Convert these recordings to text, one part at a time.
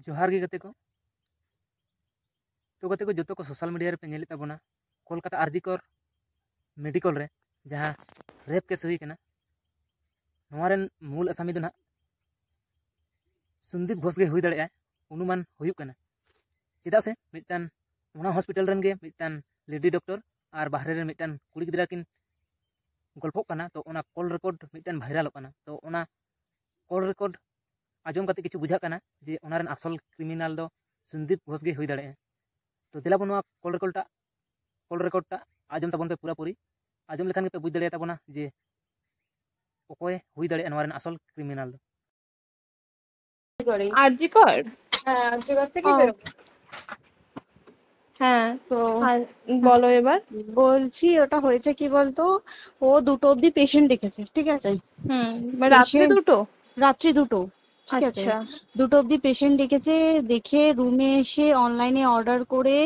जोहार गे गते को तो गते को जो को सोशल मीडिया रे पे नेले ताबोना कोलकाता आरजीकर मेडिकल रे जहां रेप केस हुई कना नोवारेन मूल आसामी दो ना सुंदीप घोष गे हुई दड़े अनुमान हुई कना चेदा से मिटन ओना हॉस्पिटल रन गे मिटन लेडी डॉक्टर और बाहरे रे मिटन कुड़ी गिदरा किन गल्पो कना तो ओना कॉल रिकॉर्ड मिटन वायरल कना तो ओना कॉल रिकॉर्ड आजम कते किछु बुझा कना जे ओनारेन असल क्रिमिनल दो सुंदीप घोष गे हुई दड़े तो दिलाबो नोआ कॉल रिकॉर्ड आजम तबन पे पूरा पूरी आजम लेखान के पे बुझ दड़े ताबोना जे ओकोय हुई दड़े नोआरेन असल क्रिमिनल दो आरजीकर হ্যাঁ আর্যগর থেকে ও। বেরোবো হ্যাঁ তো বলো এবার। বলছি ওটা হয়েছে কি বলতো, ও 2টো অবধি পেশেন্ট দেখেছে, ঠিক আছে? রাত্রি দুটো? রাত্রি 2টো, ঠিক আছে। আচ্ছা 2টো অবধি পেশেন্ট দেখেছে, দেখে রুমে এসে অনলাইনে অর্ডার করে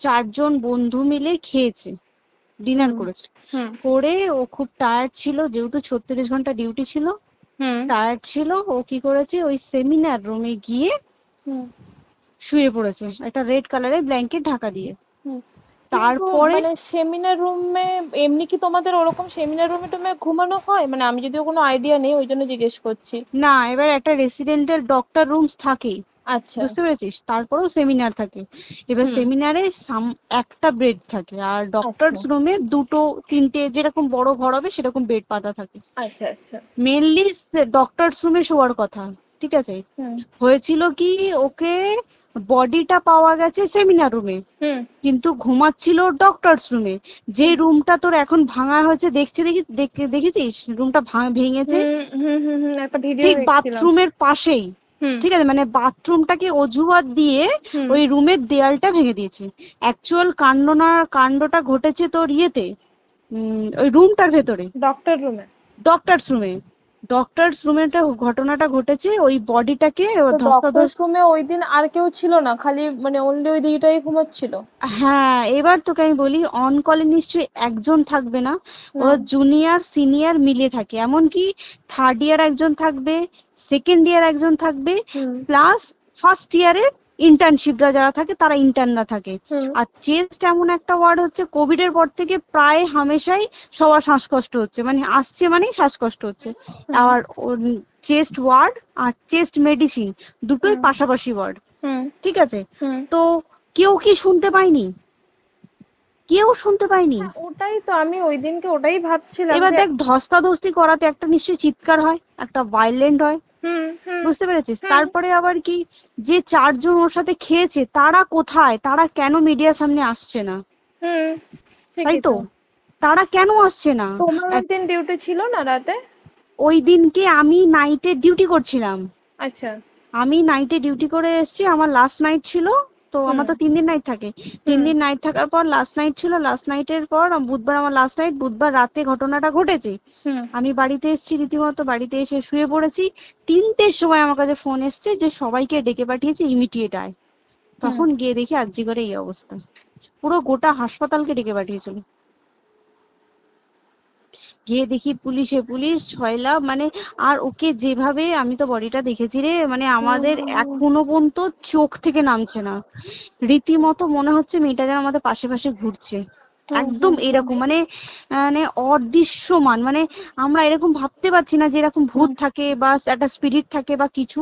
4জন বন্ধু মিলে খেয়েছে, ডিনার করেছে। করে ও খুব টায়ার্ড ছিল, যেহেতু 36 ঘন্টা ডিউটি ছিল, টায়ার্ড ছিল। ও কি করেছে, ওই সেমিনার রুমে গিয়ে শুয়ে পড়েছে একটা রেড কালারের ব্ল্যাঙ্কেট ঢাকা দিয়ে। তারপরে মানে সেমিনার রুমে এমনি কি তোমাদের ওরকম সেমিনার রুমে টুমে ঘুমানো হয়? মানে আমি যদিও কোনো আইডিয়া নেই ওই জন্য জিজ্ঞেস করছি। না, এবার একটা রেসিডেন্টাল ডক্টর রুমস থাকেই, আচ্ছা বুঝতে পেরেছিস? তারপরেও সেমিনার থাকে। এবার সেমিনারে একটা বেড থাকে, আর ডক্টরস রুমে 2টো 3টে যেরকম বড় ঘর হবে সেরকম বেড পাতা থাকে। আচ্ছা আচ্ছা। মেনলি ডক্টরস রুমে শোয়ার কথা, ঠিক আছে? হয়েছিল কি, ওকে বডিটা পাওয়া গেছে সেমিনার রুমে, কিন্তু ঘুমাচ্ছিল ডক্টরস রুমে। যে রুমটা তোর এখন ভাঙা হয়েছে, দেখেছিস রুমটা ভেঙেছে, ঠিক বাথরুমের পাশেই, ঠিক আছে? মানে বাথরুমটাকে অজুহাত দিয়ে ওই রুমের দেয়ালটা ভেঙে দিয়েছে। অ্যাকচুয়াল কাণ্ডটা ঘটেছে তোর ইয়েতে, ওই রুমটার ভেতরে, ডক্টরস রুমে ঘটনাটা ঘটেছে। ওই বডিটাকে ডক্টরস রুমে ওই দিন আর কেউ ছিল না, খালি মানে অনলি ওই দিকটাই ঘুমাচ্ছিল? হ্যাঁ, এবার তোকে আমি বলি, অন কলে নিশ্চয়ই একজন থাকবে না, ওরা জুনিয়র সিনিয়র মিলিয়ে থাকে। এমনকি থার্ড ইয়ার একজন থাকবে, সেকেন্ড ইয়ার একজন থাকবে, প্লাস ফার্স্ট ইয়ারের ইন্টার্নশিপরা যারা থাকে তারা ইন্টার্নরা থাকে। আর চেস্ট এমন একটা ওয়ার্ড হচ্ছে, কোভিড এর পর থেকে প্রায় হামেশাই সবার শ্বাসকষ্ট হচ্ছে, মানে আসছে মানেই শ্বাসকষ্ট হচ্ছে। আর চেস্ট ওয়ার্ড আর চেস্ট মেডিসিন দুটোই পাশাপাশি ওয়ার্ড, ঠিক আছে? তো কেউ কি শুনতে পায়নি? কেউ শুনতে পায়নি। ওটাই তো আমি ওই দিনকে ওটাই ভাবছিলাম। এবার দেখ, ধস্তাধস্তি করাতে একটা নিশ্চয়ই চিৎকার হয়, একটা ভায়োলেন্ট হয়, বুঝতে পেরেছিস? তারপরে আবার কি, যে 4জন ওর সাথে খেয়েছে তারা কোথায়, তারা কেন মিডিয়ার সামনে আসছে না? তাই তো, তারা কেন আসছে না? তোমার ওই দিন ডিউটি ছিল না রাতে? ওই দিনকে আমি নাইটে ডিউটি করছিলাম। আচ্ছা। আমি নাইটে ডিউটি করে এসেছি, আমার লাস্ট নাইট ছিল। তো আমার তো 3 দিন নাইট থাকে, 3 দিন নাইট থাকার পর লাস্ট নাইট ছিল। লাস্ট নাইটের পর বুধবার আমার লাস্ট নাইট, বুধবার রাতে ঘটনাটা ঘটেছে। আমি বাড়িতে এসেছি, রীতিমতো বাড়িতে এসে শুয়ে পড়েছি। 3টের সময় আমার কাছে ফোন এসছে যে সবাইকে ডেকে পাঠিয়েছে, ইমিডিয়েট আয়। তখন গিয়ে দেখি আরজি করে এই অবস্থা, পুরো গোটা হাসপাতালকে ডেকে পাঠিয়েছিল। গিয়ে দেখি পুলিশ ছয়লা, মানে আর ওকে যেভাবে, আমি তো বডিটা দেখেছি রে, মানে আমাদের এখনো পর্যন্ত চোখ থেকে নামছে না। রীতিমতো মনে হচ্ছে মেয়েটা যেন আমাদের পাশে পাশে ঘুরছে, একদম এরকম, মানে মানে অদৃশ্যমান। মানে আমরা এরকম ভাবতে পারছি না যে এরকম ভূত থাকে বা একটা স্পিরিট থাকে বা কিছু।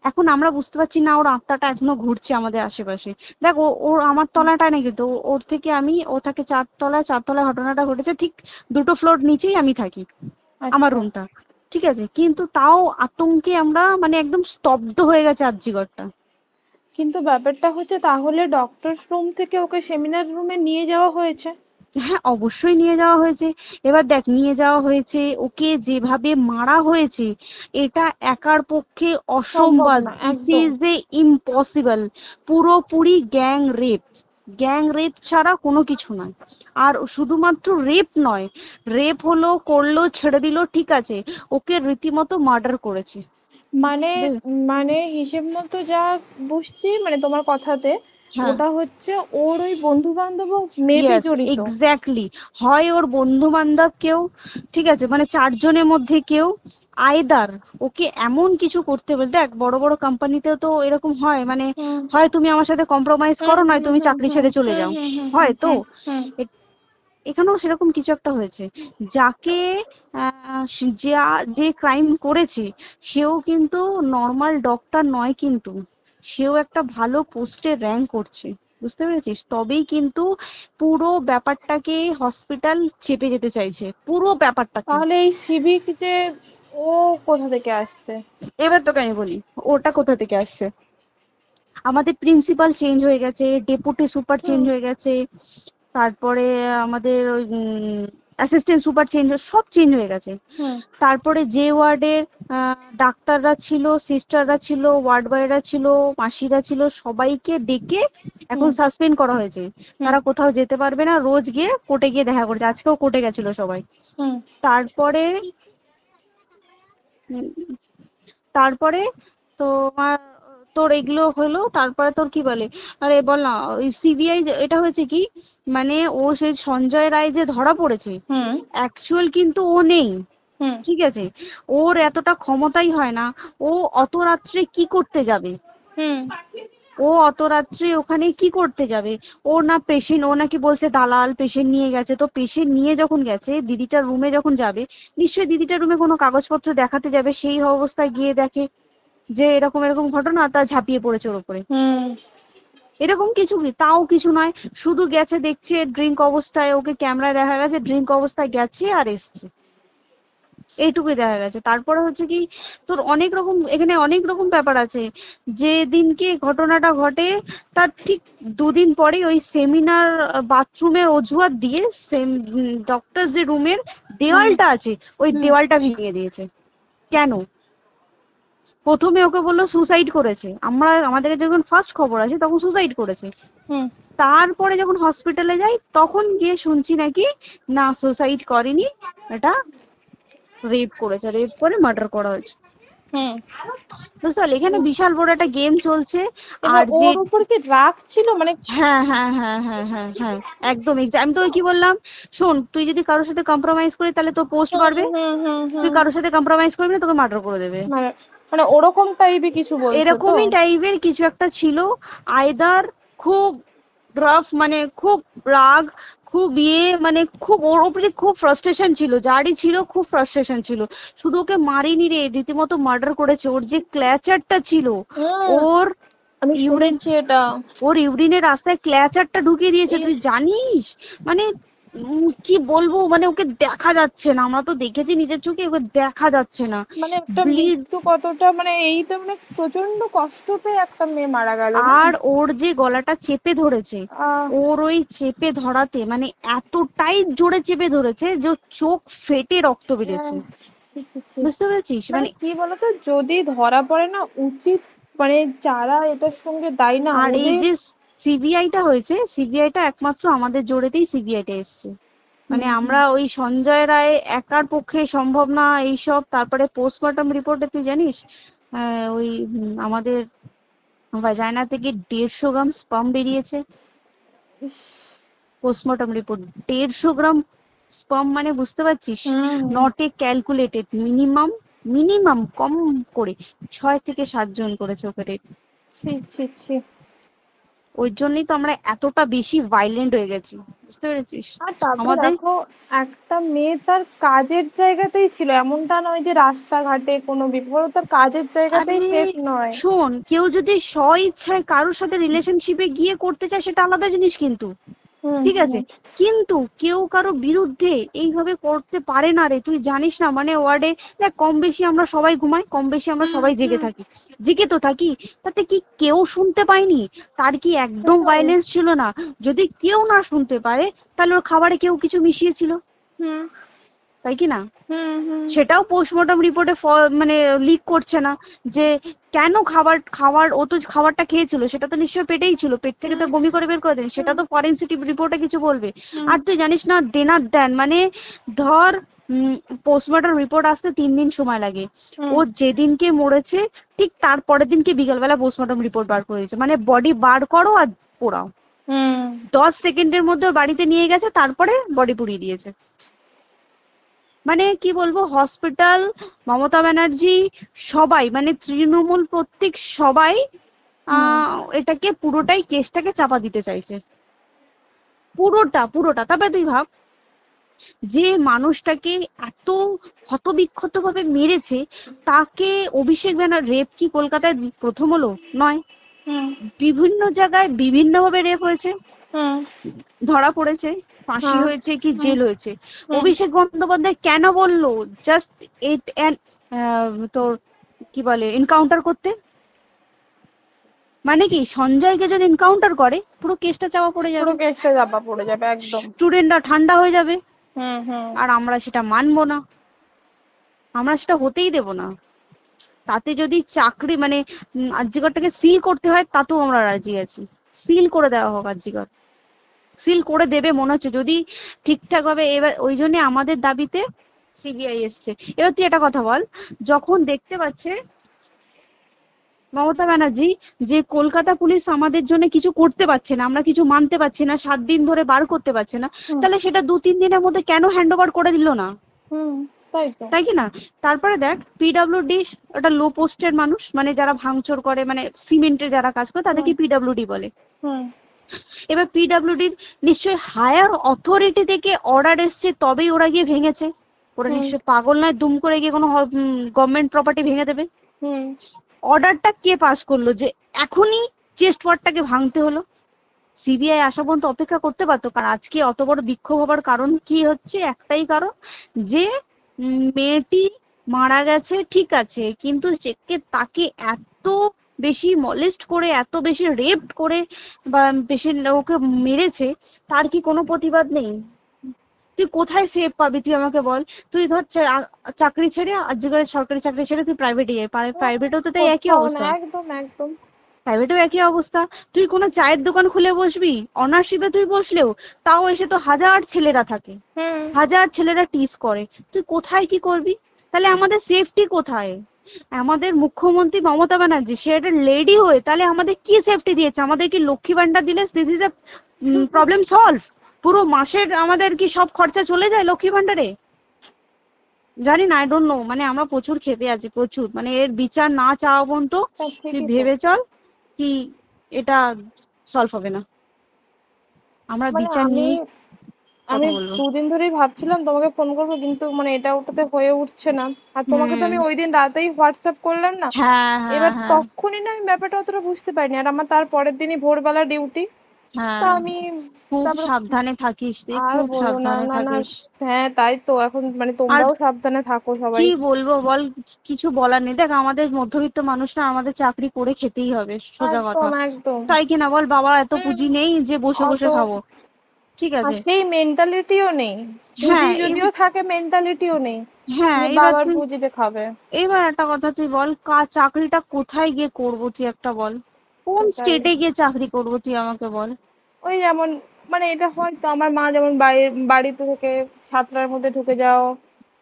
এখন আমরা বুঝতে পারছি না ওর আত্মাটা এখনো ঘুরছে আমাদের আশেপাশে। দেখ, ওর আমার তলাটায় নাকি, তো ওর থেকে ও থাকে 4তলায় ঘটনাটা ঘটেছে, ঠিক 2টো ফ্লোর নিচেই আমি থাকি, আমার রুমটা, ঠিক আছে? কিন্তু তাও আতঙ্কে আমরা মানে একদম স্তব্ধ হয়ে গেছে আরজিগরটা। কিন্তু ব্যাপারটা হচ্ছে, তাহলে ডক্টর রুম থেকে ওকে সেমিনার রুমে নিয়ে যাওয়া হয়েছে? হ্যাঁ, অবশ্যই নিয়ে যাওয়া হয়েছে। এবার দেখ, নিয়ে যাওয়া হয়েছে, ওকে যেভাবে মারা হয়েছে এটা একার পক্ষে অসম্ভব, দিস ইজ এ ইম্পসিবল। পুরোপুরি গ্যাং রেপ ছাড়া কোনো কিছু নয়। আর শুধুমাত্র রেপ নয়, রেপ হলো, করলো, ছেড়ে দিল, ঠিক আছে, ওকে রীতিমতো মার্ডার করেছে। মানে হিসেব মতো যা বুঝছি, মানে তোমার কথাতে, হ্যাঁ ওটা হচ্ছে ওর ওই বন্ধু বান্ধব মেবি ইয়েস জড়িত। এক্স্যাক্টলি, হয় ওর বন্ধু বান্ধব কেউ, ঠিক আছে, মানে 4 জনের মধ্যে কেউ, আইদার ওকে এমন কিছু করতে বলতে, দেখ বড় বড় কোম্পানিতেও তো এরকম হয়, মানে হুম হয় তুমি আমার সাথে কম্প্রোমাইজ হুম করো, নয় হুম তুমি হুম চাকরি হুম ছেড়ে চলে হুম যাও, হুম হুম হয় তো। হুম হুম এখানেও সেরকম কিছু একটা হয়েছে, যাকে যে ক্রাইম করেছে সেও কিন্তু নর্মাল ডক্টর নয়, কিন্তু সেও একটা ভালো পোস্টে র্যাঙ্ক করছে, বুঝতে পেরেছিস, তবেই কিন্তু পুরো ব্যাপারটাকে হসপিটাল চেপে যেতে চাইছে, পুরো ব্যাপারটাকে। তাহলে এই সিভিক যে ও কোথা থেকে আসছে? এবার তোকে আমি বলি ওটা কোথা থেকে আসছে। আমাদের প্রিন্সিপাল চেঞ্জ হয়ে গেছে, ডেপুটি সুপার চেঞ্জ হুম হয়ে গেছে, তারপরে আমাদের ওই অ্যাসিস্ট্যান্ট সুপার চেঞ্জ, সব চেঞ্জ হয়ে গেছে। হুম তারপরে যে ওয়ার্ডের ডাক্তাররা ছিল, সিস্টাররা ছিল, ওয়ার্ড বয়রা ছিল, মাসিরা ছিল, সবাইকে ডেকে এখন হুম সাসপেন্ড করা হয়েছে। হুম তারা কোথাও যেতে পারবে না, রোজ গিয়ে কোর্টে গিয়ে দেখা করছে, আজকেও কোর্টে গেছিল সবাই। হুম তারপরে উম, তারপরে তোমার তোর এগুলো হলো, তারপরে তোর কি বলে, আরে বল না, ওই সিবিআই এটা হয়েছে কি, মানে ও সেই সঞ্জয় রায় যে ধরা পড়েছে, হুম অ্যাকচুয়াল কিন্তু ও নেই, হুম ঠিক আছে, ওর এতটা ক্ষমতাই হয় না, ও অত রাত্রে কি করতে যাবে, হুম ও অত রাত্রে ওখানে কি করতে যাবে, ও না পেশেন্ট, ও নাকি বলছে দালাল পেশেন্ট নিয়ে গেছে, তো পেশেন্ট নিয়ে যখন গেছে দিদিটার রুমে যখন যাবে, নিশ্চয়ই দিদিটার রুমে কোনো কাগজপত্র দেখাতে যাবে, সেই অবস্থায় গিয়ে দেখে যে এরকম এরকম ঘটনা, তা ঝাঁপিয়ে পড়েছে ওর উপরে, হুম এরকম কিছু কি, তাও কিছু নয়, শুধু গেছে দেখছে ড্রিঙ্ক অবস্থায়, ওকে ক্যামেরায় দেখা গেছে ড্রিঙ্ক অবস্থায় গেছে আর এসছে, এইটুকুই দেখা গেছে। তারপরে হচ্ছে কি, তোর অনেক রকম এখানে অনেক রকম ব্যাপার আছে, যে দিনকে ঘটনাটা ঘটে তার ঠিক 2 দিন পরে ওই সেমিনার বাথরুমের অজুহাত দিয়ে ডক্টর যে রুমের হুম দেওয়ালটা আছে ওই হুম দেওয়ালটা ভেঙে দিয়েছে। কেন? প্রথমে ওকে বললো সুসাইড করেছে, আমাদের যখন ফার্স্ট খবর আসে তখন সুসাইড করেছে, হুম তারপরে যখন হসপিটালে যাই তখন গিয়ে শুনছি নাকি না সুসাইড করেনি, এটা রেপ করেছে, রেপ করে মার্ডার করা হয়েছে। হুম বুঝতে পারলি, এখানে বিশাল বড় একটা গেম চলছে। এবার আর যে ওর উপর কি রাগ ছিল মানে? হ্যাঁ হ্যাঁ হ্যাঁ হ্যাঁ হ্যাঁ হ্যাঁ একদম আমি তোকে কি বললাম, শোন, তুই যদি কারোর সাথে কম্প্রোমাইজ করিস তাহলে তোর পোস্ট হুম বাড়বে, হুম হুম তুই হুম কারোর সাথে কম্প্রোমাইজ করবি না তোকে মার্ডার করে দেবে, মানে মানে ওরকম টাইপের কিছু বলছো তো? এরকমই টাইপের কিছু একটা ছিল। আইদার খুব রাফ, মানে খুব রাগ, খুব মানে খুব ওর উপরে খুব ফ্রাস্ট্রেশন ছিল, যারই ছিল খুব ফ্রাস্ট্রেশন ছিল, শুধু ওকে মারিনি রে, রীতিমতো মার্ডার করেছে। ওর যে ক্ল্যাচারটা ছিল, হুম ওর আমি ইউরিন শুনেছি এটা। ওর ইউরিনের রাস্তায় ক্ল্যাচারটা ঢুকিয়ে দিয়েছে, তুই ইস, জানিস, মানে কি বলবো, মানে ওকে দেখা যাচ্ছে না, আমরা তো দেখেছি নিজের চোখে, ওকে দেখা যাচ্ছে না, মানে একটা ব্লিড। মৃত্যু কতটা, মানে এই তো মানে প্রচন্ড কষ্ট পেয়ে একটা মেয়ে মারা গেল না? আর ওর যে গলাটা চেপে ধরেছে, আহ ওর ওই চেপে ধরাতে মানে এতটাই জোরে চেপে ধরেছে যে ওর চোখ ফেটে রক্ত বেরিয়েছে, আহ, ছি, ছি, ছি। বুঝতে পেরেছিস, মানে মানে। কি বলতো, যদি ধরা পড়ে না উচিত, মানে যারা এটার সঙ্গে দায়ী না আর এই ওদের। যে সিবিআইটা হয়েছে, সিবিআইটা একমাত্র আমাদের জোরেতেই সিবিআইটা এসছে, মানে হুম হুম আমরা ওই সঞ্জয় রায় একার পক্ষে সম্ভব না এইসব। তারপরে পোস্টমর্টম রিপোর্টে তুই জানিস ওই আমাদের ভাজাইনা থেকে 150 গ্রাম স্পাম বেরিয়েছে, ইস, পোস্টমর্টম রিপোর্ট 150 গ্রাম স্পাম, মানে বুঝতে পারছিস, হুম not a calculated, minimum minimum কম করে 6 থেকে 7 জন করেছে ওকে rape। ছি ছি ছি। ওই জন্যই তো আমরা এতটা বেশি ভাইলেন্ট হয়ে গেছি, বুঝতে পেরেছিস আর তারপরে আমাদের। দেখো, একটা মেয়ে তার কাজের জায়গাতেই ছিল, এমনটা নয় যে রাস্তাঘাটে কোনো বিপদ, তার কাজের আরে জায়গাতেই সেফ নয়। শোন, কেউ যদি স্ব ইচ্ছায় কারোর সাথে রিলেশনশিপে গিয়ে করতে চায় সেটা আলাদা জিনিস, কিন্তু হুম ঠিক আছে, হুম কিন্তু কেউ কারো বিরুদ্ধে এইভাবে করতে পারে না রে, তুই জানিস না, মানে ওয়ার্ডে দেখ কম বেশি আমরা সবাই ঘুমাই, কম বেশি আমরা হুম সবাই জেগে হুম থাকি, জেগে তো থাকি, তাতে কি কেউ শুনতে পায়নি? তার কি একদম সেটাই। ভাইলেন্স ছিল না? যদি কেউ না শুনতে পারে তাহলে ওর খাবারে কেউ কিছু মিশিয়েছিল, হুম তাই কি না? হুম হুম সেটাও পোস্টমর্টম রিপোর্টে মানে লিক করছে না, যে কেন খাবার খাবার ও তো খাবারটা খেয়েছিল, সেটা তো নিশ্চয়ই পেটেই ছিল, পেট থেকে তো হুম বমি করে বের করে দেন, সেটা হুম তো ফরেনসিক রিপোর্টে কিছু বলবে। হুম আর তুই জানিস না, দেনার দেন, মানে ধর পোস্টমর্টম রিপোর্ট আসতে 3 দিন সময় লাগে, হুম ও যেদিনকে মরেছে ঠিক তার পরের দিনকে বিকালবেলা পোস্টমর্টম রিপোর্ট বার করে দিয়েছে, মানে বডি বার করো আর পোড়াও। হুম 10 সেকেন্ডের মধ্যে ওর বাড়িতে নিয়ে গেছে, তারপরে বডি পুড়িয়ে দিয়েছে। মানে কি বলবো, হসপিটাল, মমতা ব্যানার্জি, সবাই মানে তৃণমূল প্রত্যেক সবাই এটাকে পুরোটাই কেসটাকে চাপা দিতে চাইছে, পুরোটা। তবে তুই ভাব, যে মানুষটাকে এত ক্ষতবিক্ষত ভাবে মেরেছে, তাকে অভিষেক ব্যানার রেপ কি কলকাতায় প্রথম হলো? নয়। হুম বিভিন্ন জায়গায় বিভিন্ন ভাবে রেপ হয়েছে, হুম ধরা পড়েছে, ফাঁসি হুম হয়েছে কি জেল হয়েছে। হুম অভিষেক বন্দ্যোপাধ্যায় কেন বললো জাস্ট ইট তোর কি বলে এনকাউন্টার করতে? মানে কি সঞ্জয়কে যদি এনকাউন্টার করে পুরো কেসটা চাপা পড়ে পুরো যাবে, কেসটা চাপা পড়ে যাবে একদম। স্টুডেন্টরা ঠান্ডা হয়ে যাবে, হুম হুম আর আমরা সেটা মানবো না, আমরা সেটা হতেই দেব না। তাতে যদি চাকরি মানে আরজিকরটাকে সিল করতে হয় তাতেও আমরা রাজি আছি, সিল করে দেওয়া হোক আরজিকর, সিল করে দেবে মনে হচ্ছে যদি ঠিকঠাক ভাবে। এবার ওই জন্য আমাদের দাবিতে সিবিআই এসছে। এবার তুই একটা কথা বল, যখন দেখতে পাচ্ছে মমতা ব্যানার্জি যে কলকাতা পুলিশ আমাদের জন্য কিছু করতে পারছে না, আমরা কিছু মানতে পারছি না, 7 দিন ধরে বার করতে পারছে না, তাহলে সেটা 2-3 দিনের মধ্যে কেন হ্যান্ড ওভার করে দিল না? হুম তাই তো। তাই কি না? তারপরে দেখ পিডব্লিউডি ওটা লো পোস্টের মানুষ, মানে যারা ভাঙচুর করে, মানে সিমেন্টে যারা কাজ করে তাদেরকে পিডব্লিউডি বলে। হুম এবার পিডব্লিউডির নিশ্চয়ই হায়ার অথরিটি থেকে অর্ডার এসছে তবেই ওরা গিয়ে ভেঙেছে। ওরা নিশ্চয়ই পাগল নয় দুম করে গিয়ে কোনো গভর্নমেন্ট প্রপার্টি ভেঙে দেবে। হুম অর্ডারটা কে পাস করলো যে এখনই চেস্ট ওয়ার্ডটাকে ভাঙতে হলো? সিবিআই আসা পর্যন্ত অপেক্ষা করতে পারতো। কারণ আজকে অত বড় বিক্ষোভ হবার কারণ কি হচ্ছে? একটাই কারণ, যে মেয়েটি মারা গেছে ঠিক আছে, কিন্তু তাকে এত বেশি মলেস্ট করে, এত বেশি রেপ করে বা বেশি ওকে মেরেছে, তার কি কোনো প্রতিবাদ নেই? তুই কোথায় সেফ পাবি তুই আমাকে বল? তুই ধর চাকরি ছেড়ে, আজকের সরকারি চাকরি ছেড়ে তুই প্রাইভেটে যাই, প্রাইভেটেও তো তাই একই কোথাও না, অবস্থা, একদম একদম। প্রাইভেটেও একই অবস্থা। তুই কোনো চায়ের দোকান খুলে বসবি, অনারশিপে তুই বসলেও তাও এসে তো হাজার ছেলেরা থাকে, হুম হাজার ছেলেরা টিস করে, তুই কোথায় কি করবি? তাহলে আমাদের সেফটি কোথায়? আমাদের মুখ্যমন্ত্রী মমতা ব্যানার্জি সে একটা লেডি হয়ে তাহলে আমাদের কি সেফটি দিয়েছে? আমাদের কি লক্ষ্মী ভান্ডার দিলে this is a problem solve? পুরো মাসের আমাদের কি সব খরচা চলে যায় লক্ষ্মী ভান্ডারে? জানি না, আই ডোন্ট নো। মানে আমরা প্রচুর ক্ষেপে আছি, প্রচুর। মানে এর বিচার না চাওয়া পর্যন্ত তুই ঠিকই তো। ভেবে চল কি এটা সলভ হবে না। আমরা মানে বিচার আমি নিয়ে আমি কথা বলবো। 2 দিন ধরেই ভাবছিলাম তোমাকে ফোন করবো, কিন্তু মানে এটা ওটাতে হয়ে উঠছে না। আর তোমাকে তো আমি ওই দিন রাতেই হোয়াটসঅ্যাপ করলাম না, হ্যাঁ হ্যাঁ এবার হ্যাঁ তখনই না আমি ব্যাপারটা অতটা বুঝতে পারিনি। আর আমার তার পরের দিনই ভোরবেলা ডিউটি, তা হ্যাঁ, আমি খুব তারপরে সাবধানে থাকিস তুই, আর খুব বলো না, সাবধানে না না। থাকিস। হ্যাঁ তাই তো, এখন মানে আর তোমরাও সাবধানে থাকো সবাই। কি বলবো বল, কিছু বলার নেই। দেখ আমাদের মধ্যবিত্ত মানুষরা, আমাদের চাকরি করে খেতেই হবে, সোজা কথা। একদম একদম। তাই কিনা বল? বাবা এত পুঁজি নেই যে বসে অত বসে খাবো, ঠিক আর আছে? সেই মেন্টালিটিও নেই, পুঁজি হ্যাঁ যদিও থাকে মেন্টালিটিও নেই হ্যাঁ যে এবার বাবার তুই, পুঁজিতে খাবে। এবার একটা কথা তুই বল, চাকরিটা কোথায় গিয়ে করবো তুই একটা বল? কোন সেটাই। স্টেটে গিয়ে চাকরি করবো তুই আমাকে বল? ওই যেমন মানে এটা হয়তো আমার মা যেমন বাড়িতে থেকে 7টার মধ্যে ঢুকে যাও,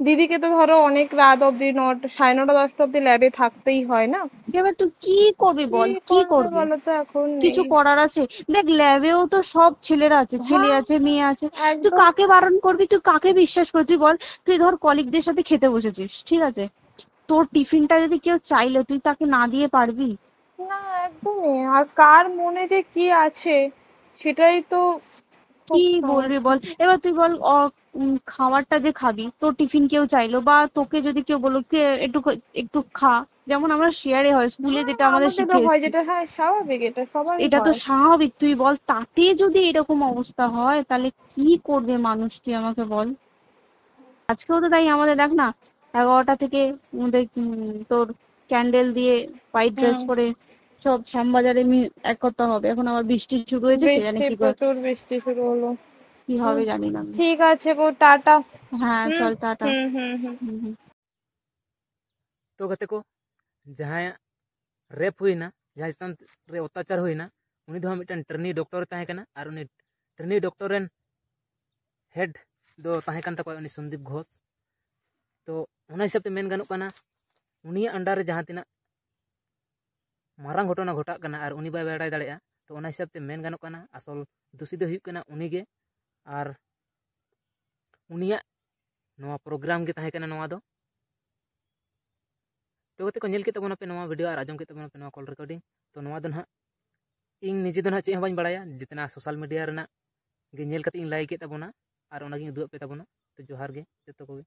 দিদিকে তো ধরো অনেক রাত অব্দি 9টা 9:30 10টা অব্দি ল্যাবে থাকতেই হয় না। এবার তুই কি করবি কি বল, কি করবে করবি? বলো তো, এখন কিছু নেই। করার আছে? দেখ ল্যাবেও তো সব ছেলেরা আছে, ছেলে হ্যাঁ আছে মেয়ে আছে। তুই একদম। কাকে বারণ করবি, তুই কাকে বিশ্বাস করবি তুই বল? তুই ধর কলিগদের সাথে খেতে বসেছিস, ঠিক আছে, তোর টিফিনটা যদি কেউ চাইলো তুই তাকে না দিয়ে পারবি? না একদমই। আর কার মনে যে কি আছে সেটাই তো খুব কি বলবি সমস্যা। বল? এবার তুই বল খাবারটা যে খাবি, তোর টিফিন কেউ চাইলো বা তোকে যদি কেউ বললো কে একটু একটু খা, যেমন আমরা শেয়ারে হয় স্কুলে হ্যাঁ যেটা আমাদের শিখে আমাদেরও হয় এসেছি, যেটা, হ্যাঁ স্বাভাবিক, এটা সবারই এটা তো হয়। স্বাভাবিক। তুই বল তাতে যদি এরকম অবস্থা হয় তাহলে কি করবে মানুষ, তুই আমাকে বল? আজকেও তো তাই আমাদের দেখ না, 11টা থেকে আমাদের তোর ক্যান্ডেল দিয়ে হোয়াইট ড্রেস হুম। পরে সব শ্যামবাজারে একতা হবে। এখন আবার বৃষ্টি শুরু হয়েছে, কে জানে বৃষ্টি, কি প্রচুর বৃষ্টি শুরু হলো। কি হুম, হবে জানি না আমি। ঠিক আছে গো, টাটা। হ্যাঁ হুম চল টাটা। হুম হুম হুম। হুম হুম। तो गते को जहाँ रेप हुईना जहाँ चेतन रे अत्याचार हुईना उनी दो मिटन ट्रेनी डॉक्टर ताहे कना और उनी ट्रेनी डॉक्टर रेन हेड दो ताहे कन तको उनी संदीप घोष। तो उना हिसाब ते मेन गानों कना उनी अंडर रे जहाँ तिना मारांग घटना घटा कना और उनी बाय बाडाय दाड़ेया तो ओना हिसाब ते मेन गानोग काना आसल दोषी दो हुयुग काना उनीगे आर उनिया नोआ प्रोग्राम गे ताहे काना नोआ दो तो गते को नेल के तबोना पे नोआ वीडियो आर आजम के तबोना पे नोआ कॉल रिकॉर्डिंग तो नोआ दो ना इन निजे दो ना चे बाñ बाड़ाया जितना सोशल मीडिया रना गे नेल कते इन लाइक के तबोना आर ओना गे उदुग पे तबोना तो जोहार गे जतो को